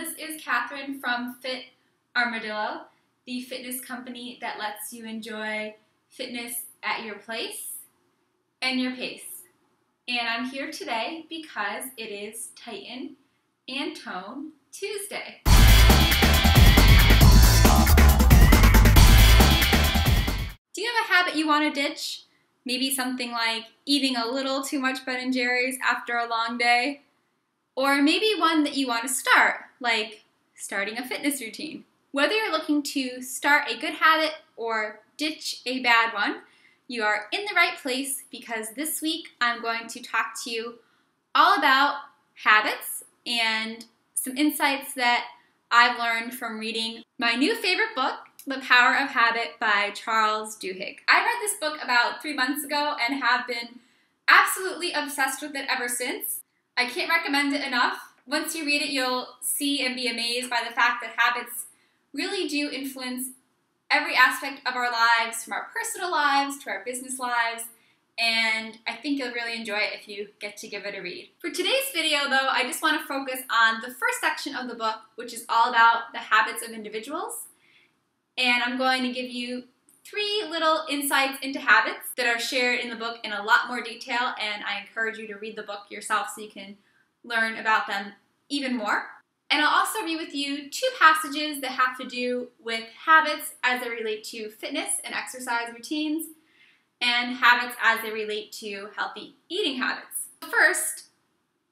this is Catherine from Fit Armadillo, the fitness company that lets you enjoy fitness at your place and your pace. And I'm here today because it is Tighten and Tone Tuesday. Do you have a habit you want to ditch? Maybe something like eating a little too much Ben & Jerry's after a long day? Or maybe one that you want to start, like starting a fitness routine. Whether you're looking to start a good habit or ditch a bad one, you are in the right place because this week I'm going to talk to you all about habits and some insights that I've learned from reading my new favorite book, The Power of Habit by Charles Duhigg. I read this book about 3 months ago and have been absolutely obsessed with it ever since. I can't recommend it enough. Once you read it, you'll see and be amazed by the fact that habits really do influence every aspect of our lives, from our personal lives to our business lives, and I think you'll really enjoy it if you get to give it a read. For today's video, though, I just want to focus on the first section of the book, which is all about the habits of individuals, and I'm going to give you 3 little insights into habits that are shared in the book in a lot more detail, and I encourage you to read the book yourself so you can learn about them even more. And I'll also read with you 2 passages that have to do with habits as they relate to fitness and exercise routines, and habits as they relate to healthy eating habits. First,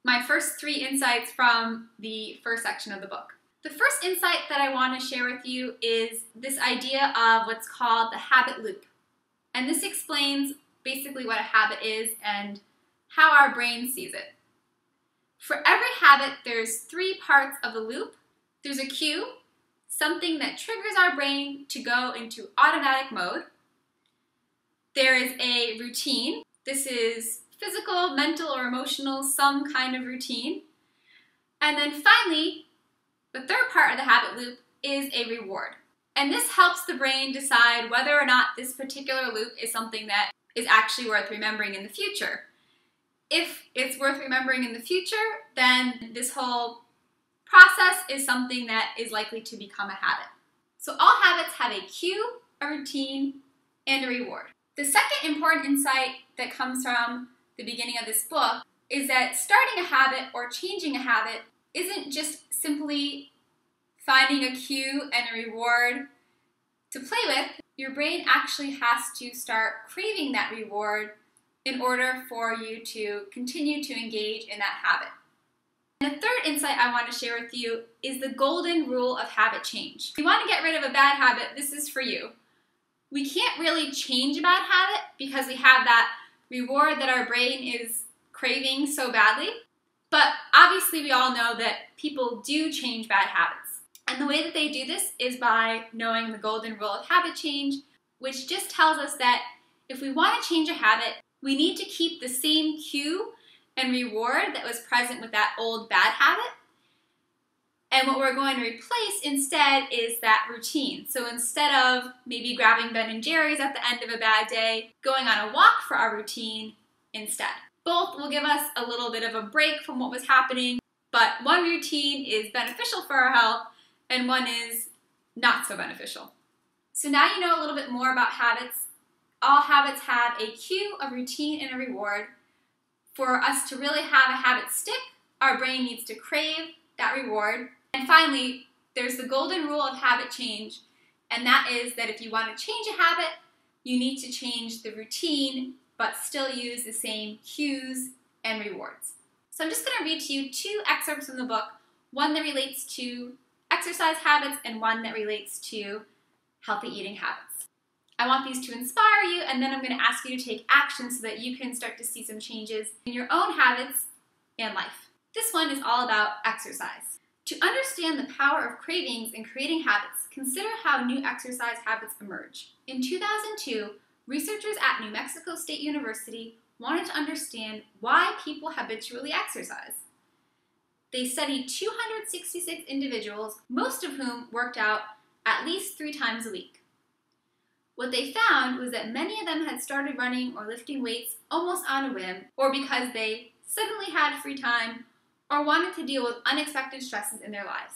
my first 3 insights from the first section of the book. The first insight that I want to share with you is this idea of what's called the habit loop. And this explains basically what a habit is and how our brain sees it. For every habit, there's 3 parts of the loop. There's a cue, something that triggers our brain to go into automatic mode. There is a routine. This is physical, mental, or emotional, some kind of routine. And then finally, the third part of the habit loop is a reward. And this helps the brain decide whether or not this particular loop is something that is actually worth remembering in the future. If it's worth remembering in the future, then this whole process is something that is likely to become a habit. So all habits have a cue, a routine, and a reward. The second important insight that comes from the beginning of this book is that starting a habit or changing a habit isn't just simply finding a cue and a reward to play with. Your brain actually has to start craving that reward in order for you to continue to engage in that habit. And the third insight I want to share with you is the golden rule of habit change. If you want to get rid of a bad habit, this is for you. We can't really change a bad habit because we have that reward that our brain is craving so badly. But obviously we all know that people do change bad habits. And the way that they do this is by knowing the golden rule of habit change, which just tells us that if we want to change a habit, we need to keep the same cue and reward that was present with that old bad habit. And what we're going to replace instead is that routine. So instead of maybe grabbing Ben & Jerry's at the end of a bad day, going on a walk for our routine instead. Both will give us a little bit of a break from what was happening, but one routine is beneficial for our health and one is not so beneficial. So now you know a little bit more about habits. All habits have a cue, a routine, and a reward. For us to really have a habit stick, our brain needs to crave that reward. And finally, there's the golden rule of habit change, and that is that if you want to change a habit, you need to change the routine, but still use the same cues and rewards. So I'm just going to read to you 2 excerpts from the book, one that relates to exercise habits and one that relates to healthy eating habits. I want these to inspire you, and then I'm going to ask you to take action so that you can start to see some changes in your own habits and life. This one is all about exercise. To understand the power of cravings in creating habits, consider how new exercise habits emerge. In 2002, researchers at New Mexico State University wanted to understand why people habitually exercise. They studied 266 individuals, most of whom worked out at least 3 times a week. What they found was that many of them had started running or lifting weights almost on a whim, or because they suddenly had free time or wanted to deal with unexpected stresses in their lives.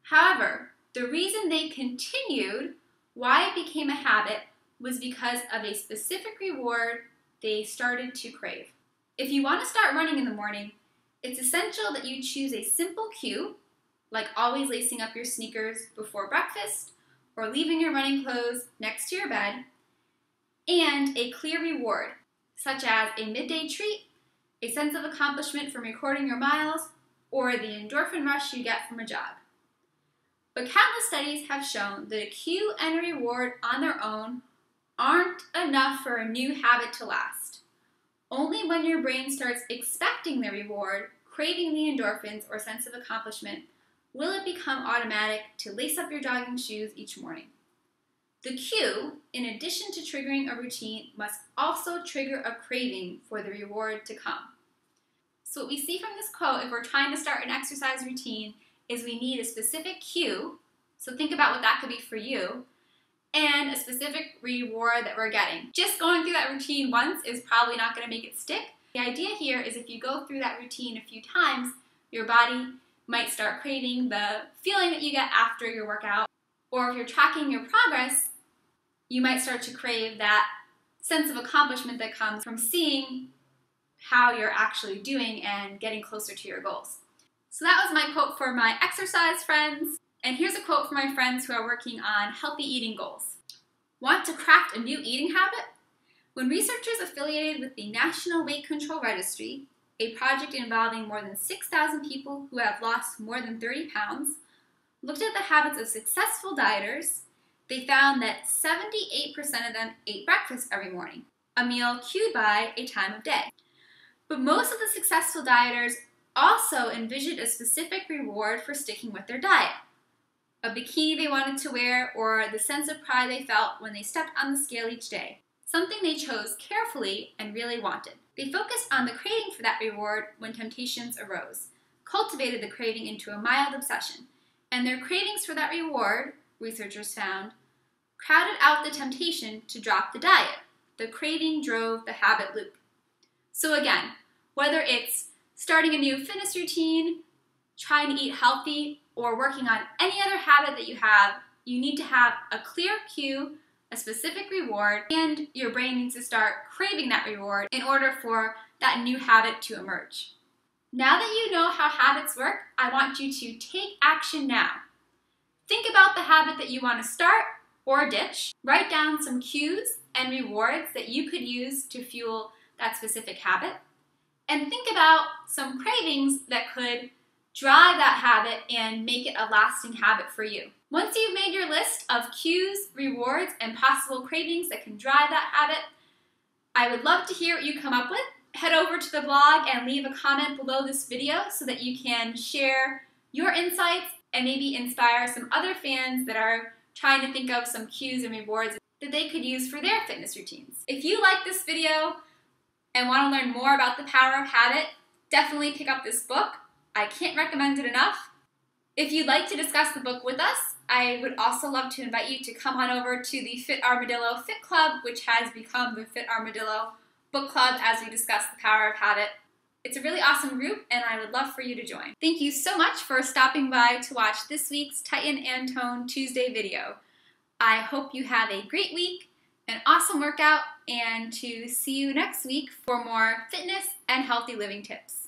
However, the reason they continued, why it became a habit, was because of a specific reward they started to crave. If you want to start running in the morning, it's essential that you choose a simple cue, like always lacing up your sneakers before breakfast or leaving your running clothes next to your bed, and a clear reward, such as a midday treat, a sense of accomplishment from recording your miles, or the endorphin rush you get from a jog. But countless studies have shown that a cue and a reward on their own aren't enough for a new habit to last. Only when your brain starts expecting the reward, craving the endorphins or sense of accomplishment, will it become automatic to lace up your jogging shoes each morning. The cue, in addition to triggering a routine, must also trigger a craving for the reward to come. So what we see from this quote, if we're trying to start an exercise routine, is we need a specific cue, so think about what that could be for you, and a specific reward that we're getting. Just going through that routine once is probably not going to make it stick. The idea here is if you go through that routine a few times, your body might start craving the feeling that you get after your workout, or if you're tracking your progress, you might start to crave that sense of accomplishment that comes from seeing how you're actually doing and getting closer to your goals. So that was my quote for my exercise friends. And here's a quote for my friends who are working on healthy eating goals. Want to craft a new eating habit? When researchers affiliated with the National Weight Control Registry, a project involving more than 6,000 people who have lost more than 30 pounds, looked at the habits of successful dieters, they found that 78% of them ate breakfast every morning, a meal cued by a time of day. But most of the successful dieters also envisioned a specific reward for sticking with their diet. A bikini they wanted to wear, or the sense of pride they felt when they stepped on the scale each day. Something they chose carefully and really wanted. They focused on the craving for that reward when temptations arose, cultivated the craving into a mild obsession, and their cravings for that reward, researchers found, crowded out the temptation to drop the diet. The craving drove the habit loop. So again, whether it's starting a new fitness routine, trying to eat healthy, or working on any other habit that you have, you need to have a clear cue, a specific reward, and your brain needs to start craving that reward in order for that new habit to emerge. Now that you know how habits work, I want you to take action now. Think about the habit that you want to start or ditch. Write down some cues and rewards that you could use to fuel that specific habit. And think about some cravings that could drive that habit and make it a lasting habit for you. Once you've made your list of cues, rewards, and possible cravings that can drive that habit, I would love to hear what you come up with. Head over to the blog and leave a comment below this video so that you can share your insights and maybe inspire some other fans that are trying to think of some cues and rewards that they could use for their fitness routines. If you like this video and want to learn more about the power of habit, definitely pick up this book. I can't recommend it enough. If you'd like to discuss the book with us, I would also love to invite you to come on over to the Fit Armadillo Fit Club, which has become the Fit Armadillo Book Club as we discuss the power of habit. It's a really awesome group, and I would love for you to join. Thank you so much for stopping by to watch this week's Tighten and Tone Tuesday video. I hope you have a great week, an awesome workout, and to see you next week for more fitness and healthy living tips.